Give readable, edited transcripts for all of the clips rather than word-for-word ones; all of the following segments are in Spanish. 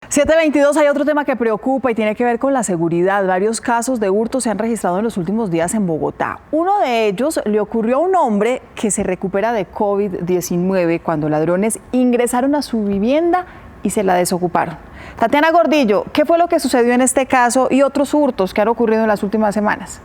7:22, hay otro tema que preocupa y tiene que ver con la seguridad. Varios casos de hurto se han registrado en los últimos días en Bogotá. Uno de ellos le ocurrió a un hombre que se recupera de COVID-19 cuando ladrones ingresaron a su vivienda y se la desocuparon. Tatiana Gordillo, ¿qué fue lo que sucedió en este caso y otros hurtos que han ocurrido en las últimas semanas?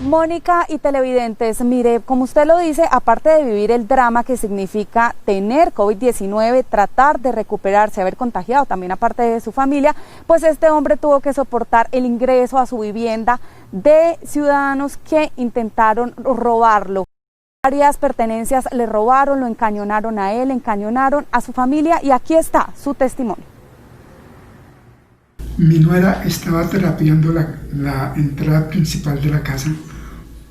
Mónica y televidentes, mire, como usted lo dice, aparte de vivir el drama que significa tener COVID-19, tratar de recuperarse, haber contagiado también aparte de su familia, pues este hombre tuvo que soportar el ingreso a su vivienda de ciudadanos que intentaron robarlo. Varias pertenencias le robaron, lo encañonaron a él, encañonaron a su familia y aquí está su testimonio. Mi nuera estaba terapiando la entrada principal de la casa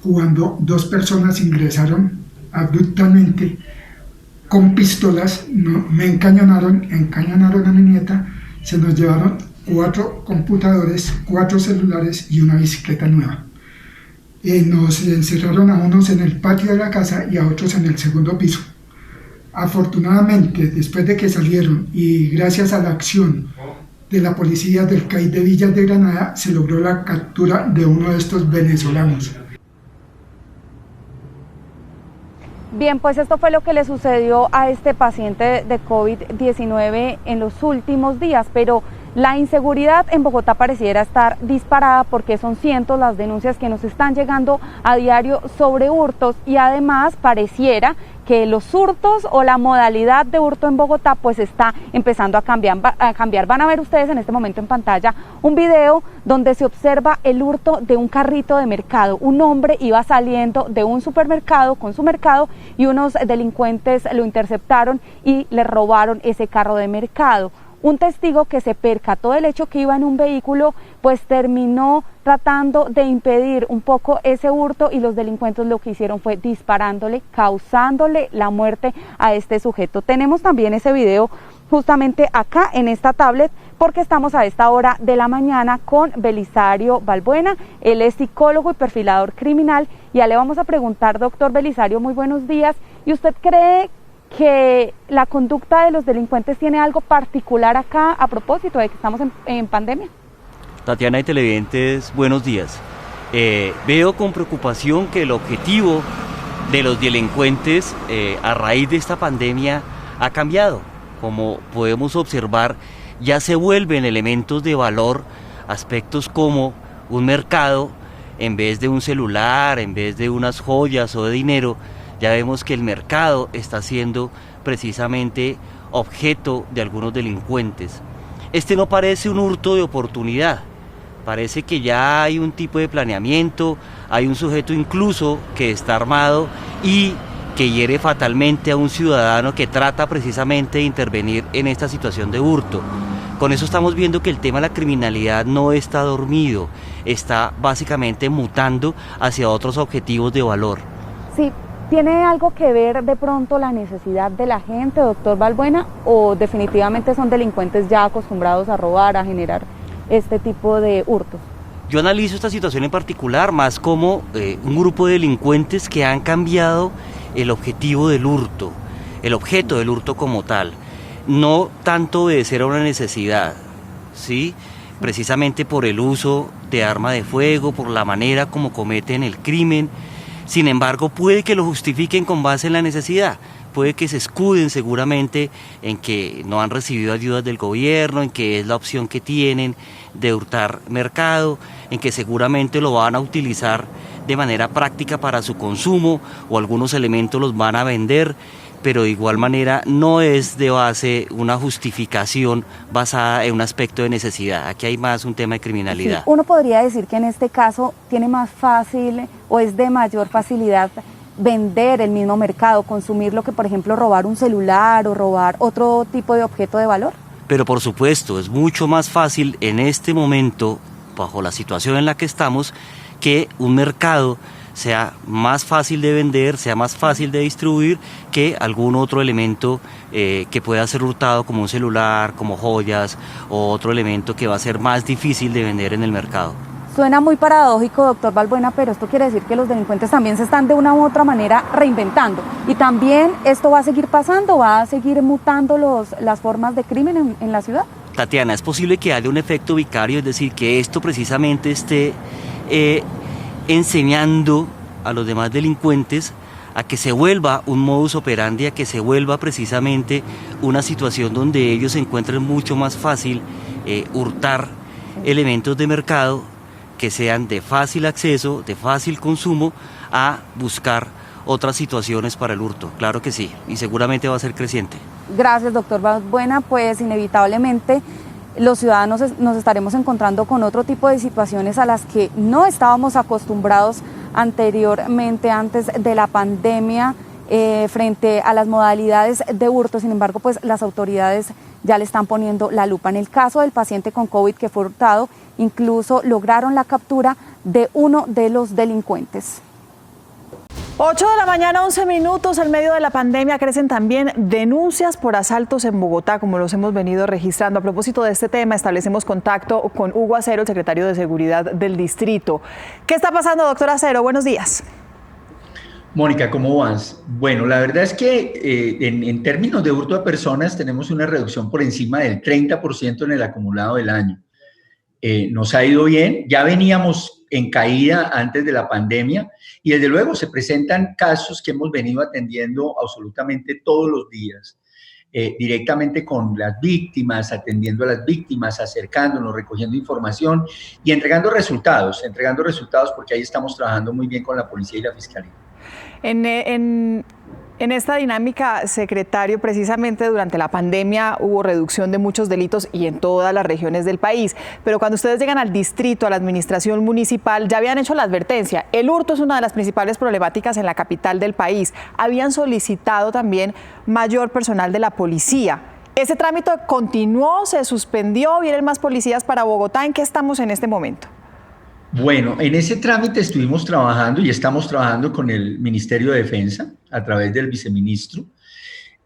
cuando dos personas ingresaron abruptamente con pistolas, me encañonaron a mi nieta, se nos llevaron 4 computadores, 4 celulares y una bicicleta nueva. Nos encerraron a unos en el patio de la casa y a otros en el segundo piso. Afortunadamente, después de que salieron y gracias a la acción de la policía del CAI de Villas de Granada, se logró la captura de uno de estos venezolanos. Bien, pues esto fue lo que le sucedió a este paciente de COVID-19 en los últimos días, pero la inseguridad en Bogotá pareciera estar disparada porque son cientos las denuncias que nos están llegando a diario sobre hurtos y además pareciera que los hurtos o la modalidad de hurto en Bogotá pues está empezando a cambiar. Van a ver ustedes en este momento en pantalla un video donde se observa el hurto de un carrito de mercado. Un hombre iba saliendo de un supermercado con su mercado y unos delincuentes lo interceptaron y le robaron ese carro de mercado. Un testigo que se percató del hecho que iba en un vehículo, pues terminó tratando de impedir un poco ese hurto y los delincuentes lo que hicieron fue disparándole, causándole la muerte a este sujeto. Tenemos también ese video justamente acá en esta tablet porque estamos a esta hora de la mañana con Belisario Balbuena. Él es psicólogo y perfilador criminal y ya le vamos a preguntar, doctor Belisario, muy buenos días. ¿Y usted cree que la conducta de los delincuentes tiene algo particular acá a propósito de que estamos en pandemia? Tatiana y televidentes, buenos días. Veo con preocupación que el objetivo de los delincuentes a raíz de esta pandemia ha cambiado. Como podemos observar, ya se vuelven elementos de valor, aspectos como un mercado, en vez de un celular, en vez de unas joyas o de dinero. Ya vemos que el mercado está siendo precisamente objeto de algunos delincuentes. Este no parece un hurto de oportunidad, parece que ya hay un tipo de planeamiento, hay un sujeto incluso que está armado y que hiere fatalmente a un ciudadano que trata precisamente de intervenir en esta situación de hurto. Con eso estamos viendo que el tema de la criminalidad no está dormido, está básicamente mutando hacia otros objetivos de valor. Sí. ¿Tiene algo que ver de pronto la necesidad de la gente, doctor Balbuena, o definitivamente son delincuentes ya acostumbrados a robar, a generar este tipo de hurtos? Yo analizo esta situación en particular más como un grupo de delincuentes que han cambiado el objetivo del hurto, el objeto del hurto como tal. No tanto obedecer a una necesidad, ¿sí? Precisamente por el uso de arma de fuego, por la manera como cometen el crimen. Sin embargo, puede que lo justifiquen con base en la necesidad, puede que se escuden seguramente en que no han recibido ayudas del gobierno, en que es la opción que tienen de hurtar mercado, en que seguramente lo van a utilizar de manera práctica para su consumo o algunos elementos los van a vender, pero de igual manera no es de base una justificación basada en un aspecto de necesidad. Aquí hay más un tema de criminalidad. Sí, uno podría decir que en este caso tiene más fácil o es de mayor facilidad vender el mismo mercado, consumir lo que por ejemplo robar un celular o robar otro tipo de objeto de valor. Pero por supuesto es mucho más fácil en este momento, bajo la situación en la que estamos, que un mercado sea más fácil de vender, sea más fácil de distribuir que algún otro elemento que pueda ser hurtado como un celular, como joyas o otro elemento que va a ser más difícil de vender en el mercado. Suena muy paradójico, doctor Balbuena, pero esto quiere decir que los delincuentes también se están de una u otra manera reinventando. Y también esto va a seguir pasando, va a seguir mutando las formas de crimen en la ciudad. Tatiana, es posible que haya un efecto vicario, es decir, que esto precisamente esté enseñando a los demás delincuentes a que se vuelva un modus operandi, a que se vuelva precisamente una situación donde ellos se encuentren mucho más fácil hurtar elementos de mercado que sean de fácil acceso, de fácil consumo, a buscar otras situaciones para el hurto. Claro que sí, y seguramente va a ser creciente. Gracias, doctor Balbuena. Pues inevitablemente los ciudadanos nos estaremos encontrando con otro tipo de situaciones a las que no estábamos acostumbrados anteriormente, antes de la pandemia, frente a las modalidades de hurto. Sin embargo, pues las autoridades ya le están poniendo la lupa. En el caso del paciente con COVID que fue hurtado, incluso lograron la captura de uno de los delincuentes. 8 de la mañana, 11 minutos. En medio de la pandemia crecen también denuncias por asaltos en Bogotá, como los hemos venido registrando. A propósito de este tema, establecemos contacto con Hugo Acero, el secretario de Seguridad del distrito. ¿Qué está pasando, doctor Acero? Buenos días. Mónica, ¿cómo vas? Bueno, la verdad es que en términos de hurto a personas tenemos una reducción por encima del 30% en el acumulado del año. Nos ha ido bien, ya veníamos en caída antes de la pandemia y desde luego se presentan casos que hemos venido atendiendo absolutamente todos los días, directamente con las víctimas, atendiendo a las víctimas, acercándonos, recogiendo información y entregando resultados porque ahí estamos trabajando muy bien con la policía y la fiscalía. En esta dinámica, secretario, precisamente durante la pandemia hubo reducción de muchos delitos y en todas las regiones del país, pero cuando ustedes llegan al distrito, a la administración municipal, ya habían hecho la advertencia. El hurto es una de las principales problemáticas en la capital del país. Habían solicitado también mayor personal de la policía. ¿Ese trámite continuó, se suspendió? ¿Vienen más policías para Bogotá? ¿En qué estamos en este momento? Bueno, en ese trámite estuvimos trabajando y estamos trabajando con el Ministerio de Defensa a través del viceministro.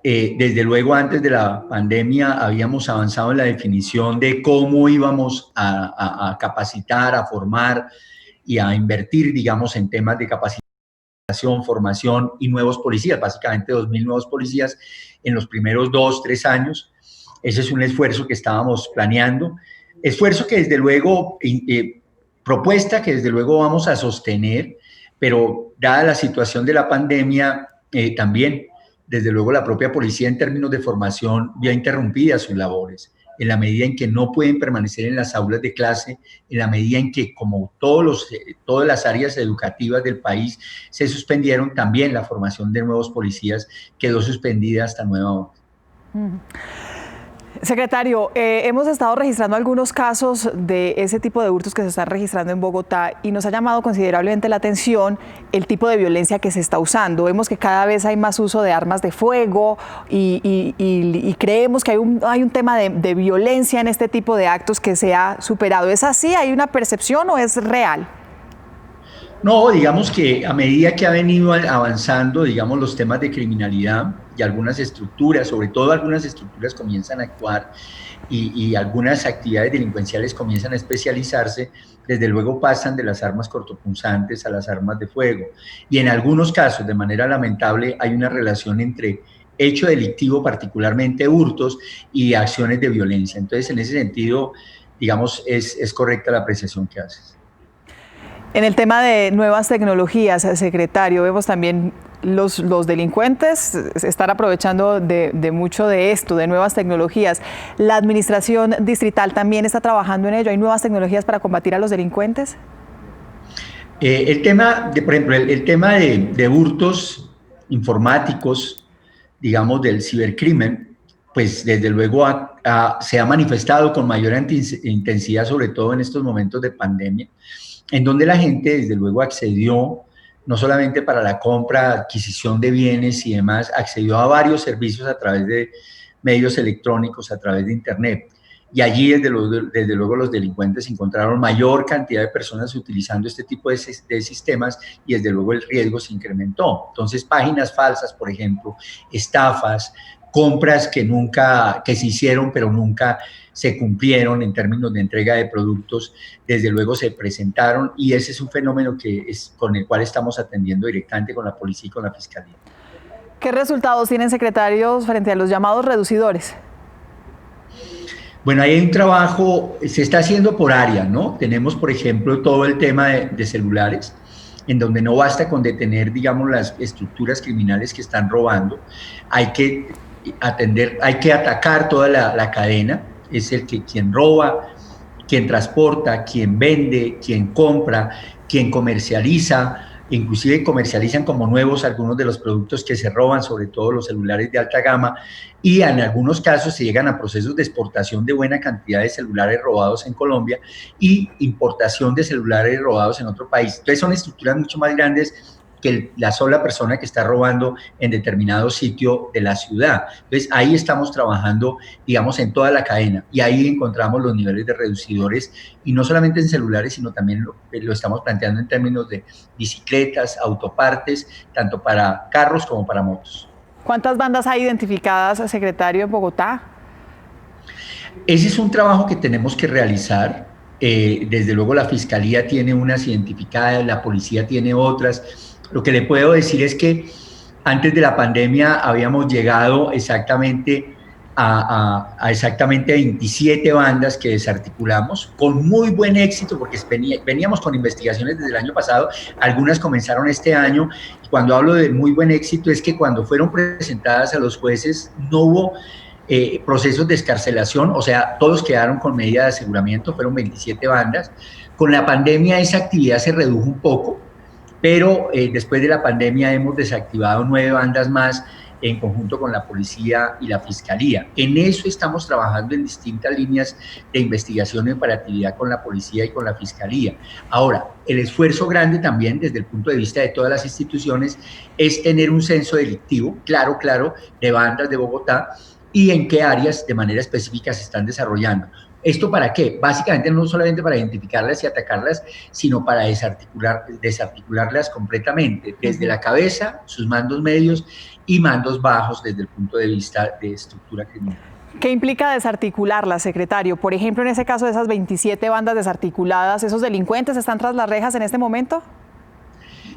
Desde luego, antes de la pandemia habíamos avanzado en la definición de cómo íbamos a capacitar, a formar y a invertir, digamos, en temas de capacitación, formación y nuevos policías, básicamente 2.000 nuevos policías en los primeros 2, 3 años. Ese es un esfuerzo que estábamos planeando, esfuerzo que desde luego... propuesta que desde luego vamos a sostener, pero dada la situación de la pandemia, también desde luego la propia policía en términos de formación vio interrumpidas sus labores, en la medida en que no pueden permanecer en las aulas de clase, en la medida en que como todas las áreas educativas del país se suspendieron, también la formación de nuevos policías quedó suspendida hasta nueva orden. Secretario, hemos estado registrando algunos casos de ese tipo de hurtos que se están registrando en Bogotá y nos ha llamado considerablemente la atención el tipo de violencia que se está usando. Vemos que cada vez hay más uso de armas de fuego y creemos que hay un tema de violencia en este tipo de actos que se ha superado. ¿Es así? ¿Hay una percepción o es real? No, digamos que a medida que ha venido avanzando, digamos, los temas de criminalidad y algunas estructuras, sobre todo algunas estructuras comienzan a actuar y algunas actividades delincuenciales comienzan a especializarse, desde luego pasan de las armas cortopunzantes a las armas de fuego. Y en algunos casos, de manera lamentable, hay una relación entre hecho delictivo, particularmente hurtos, y acciones de violencia. Entonces, en ese sentido, digamos, es correcta la apreciación que haces. En el tema de nuevas tecnologías, secretario, vemos también los delincuentes están aprovechando de mucho de esto, de nuevas tecnologías. ¿La administración distrital también está trabajando en ello? ¿Hay nuevas tecnologías para combatir a los delincuentes? El tema, por ejemplo, el tema de hurtos informáticos, digamos, del cibercrimen, pues desde luego se ha manifestado con mayor intensidad, sobre todo en estos momentos de pandemia, en donde la gente, desde luego, accedió, no solamente para la compra, adquisición de bienes y demás, accedió a varios servicios a través de medios electrónicos, a través de Internet. Y allí, desde luego, los delincuentes encontraron mayor cantidad de personas utilizando este tipo de sistemas y, desde luego, el riesgo se incrementó. Entonces, páginas falsas, por ejemplo, estafas, compras que se hicieron pero nunca se cumplieron en términos de entrega de productos, desde luego se presentaron, y ese es un fenómeno con el cual estamos atendiendo directamente con la policía y con la fiscalía. ¿Qué resultados tienen, secretarios, frente a los llamados reducidores? Bueno, hay un trabajo, se está haciendo por área, ¿no? Tenemos, por ejemplo, todo el tema de celulares, en donde no basta con detener, digamos, las estructuras criminales que están robando, hay que atacar toda la cadena, es quien roba, quien transporta, quien vende, quien compra, quien comercializa, inclusive comercializan como nuevos algunos de los productos que se roban, sobre todo los celulares de alta gama, y en algunos casos se llegan a procesos de exportación de buena cantidad de celulares robados en Colombia y importación de celulares robados en otro país. Entonces son estructuras mucho más grandes que la sola persona que está robando en determinado sitio de la ciudad. Entonces ahí estamos trabajando, digamos, en toda la cadena, y ahí encontramos los niveles de reducidores, y no solamente en celulares, sino también lo estamos planteando en términos de bicicletas, autopartes, tanto para carros como para motos. ¿Cuántas bandas hay identificadas, secretario, en Bogotá? Ese es un trabajo que tenemos que realizar. Desde luego la Fiscalía tiene unas identificadas, la policía tiene otras. Lo que le puedo decir es que antes de la pandemia habíamos llegado exactamente a 27 bandas que desarticulamos, con muy buen éxito, porque veníamos con investigaciones desde el año pasado, algunas comenzaron este año, y cuando hablo de muy buen éxito es que cuando fueron presentadas a los jueces no hubo procesos de excarcelación, o sea, todos quedaron con medida de aseguramiento, fueron 27 bandas. Con la pandemia esa actividad se redujo un poco, pero después de la pandemia hemos desactivado 9 bandas más en conjunto con la policía y la fiscalía. En eso estamos trabajando en distintas líneas de investigación y operatividad con la policía y con la fiscalía. Ahora, el esfuerzo grande también desde el punto de vista de todas las instituciones es tener un censo delictivo, claro, de bandas de Bogotá, y en qué áreas de manera específica se están desarrollando. ¿Esto para qué? Básicamente no solamente para identificarlas y atacarlas, sino para desarticularlas completamente, desde la cabeza, sus mandos medios y mandos bajos desde el punto de vista de estructura criminal. ¿Qué implica desarticularlas, secretario? Por ejemplo, en ese caso de esas 27 bandas desarticuladas, ¿esos delincuentes están tras las rejas en este momento?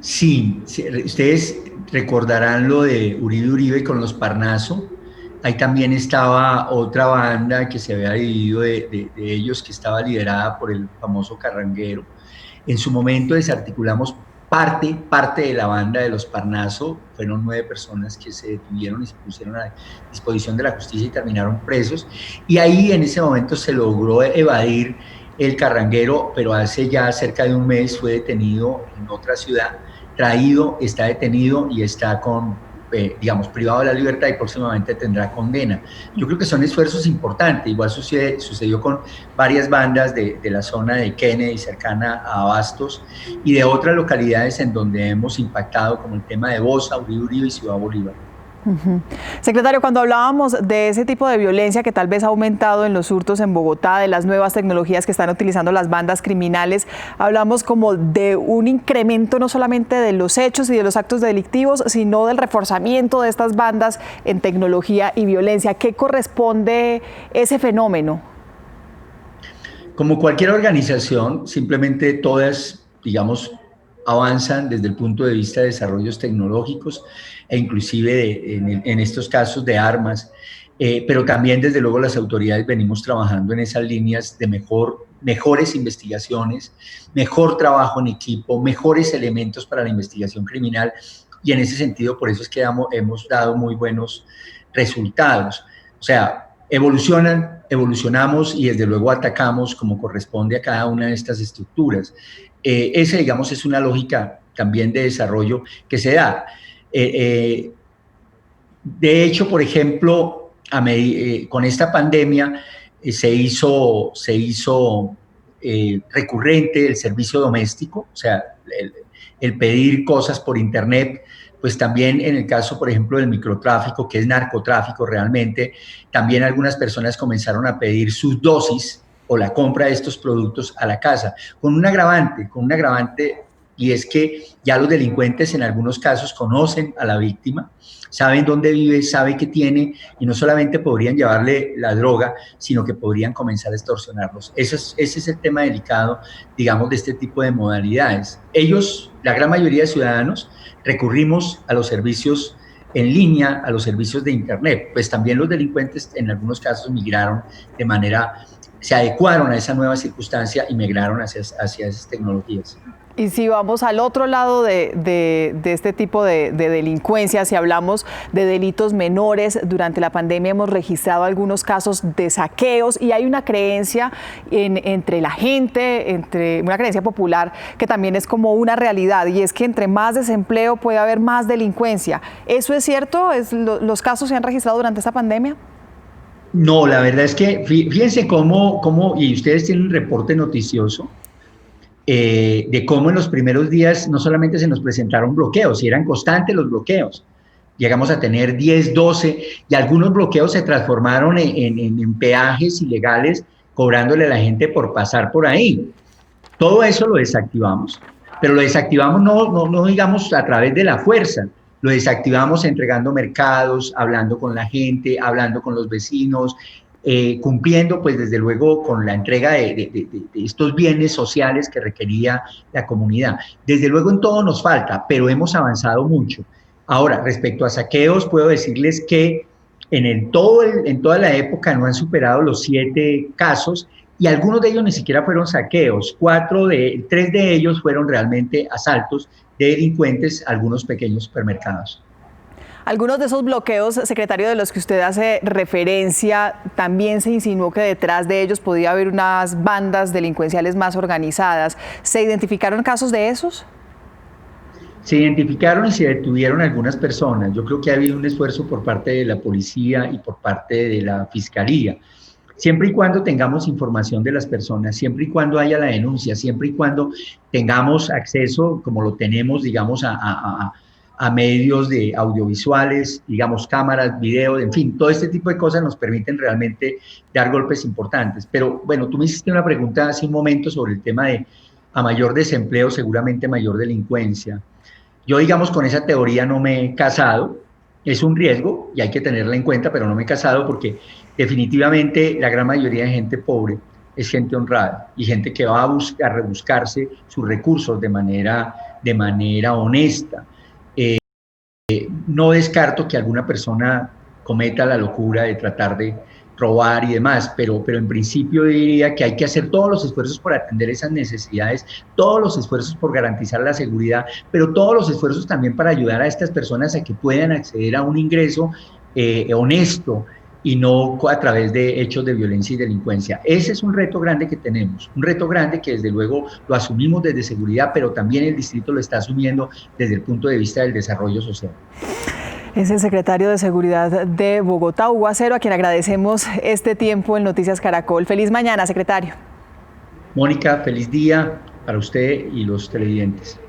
Sí, ustedes recordarán lo de Uribe con los Parnaso. Ahí también estaba otra banda que se había dividido de ellos, que estaba liderada por el famoso Carranguero. En su momento desarticulamos parte de la banda de los Parnaso, fueron 9 personas que se detuvieron y se pusieron a disposición de la justicia y terminaron presos. Y ahí en ese momento se logró evadir el Carranguero, pero hace ya cerca de un mes fue detenido en otra ciudad, está detenido y está privado de la libertad, y próximamente tendrá condena. Yo creo que son esfuerzos importantes. Igual sucedió con varias bandas de la zona de Kennedy, cercana a Abastos, y de otras localidades en donde hemos impactado, como el tema de Bosa, Uribe y Ciudad Bolívar. Secretario, cuando hablábamos de ese tipo de violencia que tal vez ha aumentado en los hurtos en Bogotá, de las nuevas tecnologías que están utilizando las bandas criminales, hablamos como de un incremento no solamente de los hechos y de los actos delictivos, sino del reforzamiento de estas bandas en tecnología y violencia. ¿Qué corresponde ese fenómeno? Como cualquier organización, simplemente todas, avanzan desde el punto de vista de desarrollos tecnológicos e inclusive en estos casos de armas, pero también desde luego las autoridades venimos trabajando en esas líneas de mejores investigaciones, mejor trabajo en equipo, mejores elementos para la investigación criminal, y en ese sentido por eso es que hemos dado muy buenos resultados. O sea, evolucionamos y desde luego atacamos como corresponde a cada una de estas estructuras. Esa, es una lógica también de desarrollo que se da. De hecho, por ejemplo, con esta pandemia se hizo recurrente el servicio doméstico, o sea, el pedir cosas por internet. Pues también en el caso, por ejemplo, del microtráfico, que es narcotráfico realmente, también algunas personas comenzaron a pedir sus dosis o la compra de estos productos a la casa, con un agravante y es que ya los delincuentes en algunos casos conocen a la víctima, saben dónde vive, saben qué tiene, y no solamente podrían llevarle la droga, sino que podrían comenzar a extorsionarlos. Ese es el tema delicado, digamos, de este tipo de modalidades. Ellos, la gran mayoría de ciudadanos, recurrimos a los servicios en línea, a los servicios de Internet, pues también los delincuentes en algunos casos migraron de manera, se adecuaron a esa nueva circunstancia y migraron hacia esas tecnologías. Y si vamos al otro lado de este tipo de delincuencia, si hablamos de delitos menores, durante la pandemia hemos registrado algunos casos de saqueos y hay una creencia entre la gente, una creencia popular que también es como una realidad, y es que entre más desempleo puede haber más delincuencia. ¿Eso es cierto? ¿Los casos se han registrado durante esta pandemia? No, la verdad es que fíjense cómo y ustedes tienen un reporte noticioso, de cómo en los primeros días no solamente se nos presentaron bloqueos, y eran constantes los bloqueos. Llegamos a tener 10, 12, y algunos bloqueos se transformaron en peajes ilegales, cobrándole a la gente por pasar por ahí. Todo eso lo desactivamos, pero lo desactivamos no digamos a través de la fuerza, lo desactivamos entregando mercados, hablando con la gente, hablando con los vecinos, cumpliendo pues desde luego con la entrega de estos bienes sociales que requería la comunidad. Desde luego en todo nos falta, pero hemos avanzado mucho. Ahora, respecto a saqueos, puedo decirles que en toda la época no han superado los 7 casos, y algunos de ellos ni siquiera fueron saqueos. 3 de ellos fueron realmente asaltos de delincuentes a algunos pequeños supermercados. Algunos de esos bloqueos, secretario, de los que usted hace referencia, también se insinuó que detrás de ellos podía haber unas bandas delincuenciales más organizadas. ¿Se identificaron casos de esos? Se identificaron y se detuvieron algunas personas. Yo creo que ha habido un esfuerzo por parte de la policía y por parte de la fiscalía. Siempre y cuando tengamos información de las personas, siempre y cuando haya la denuncia, siempre y cuando tengamos acceso, como lo tenemos, digamos, a medios de audiovisuales, digamos, cámaras, video, en fin, todo este tipo de cosas nos permiten realmente dar golpes importantes. Pero bueno, tú me hiciste una pregunta hace un momento sobre el tema de a mayor desempleo, seguramente mayor delincuencia. Yo, digamos, con esa teoría no me he casado, es un riesgo y hay que tenerla en cuenta, pero no me he casado porque definitivamente la gran mayoría de gente pobre es gente honrada y gente que va a rebuscarse sus recursos de manera honesta. No descarto que alguna persona cometa la locura de tratar de robar y demás, pero en principio diría que hay que hacer todos los esfuerzos por atender esas necesidades, todos los esfuerzos por garantizar la seguridad, pero todos los esfuerzos también para ayudar a estas personas a que puedan acceder a un ingreso honesto y no a través de hechos de violencia y delincuencia. Ese es un reto grande que tenemos, un reto grande que desde luego lo asumimos desde seguridad, pero también el distrito lo está asumiendo desde el punto de vista del desarrollo social. Es el secretario de Seguridad de Bogotá, Hugo Acero, a quien agradecemos este tiempo en Noticias Caracol. Feliz mañana, secretario. Mónica, feliz día para usted y los televidentes.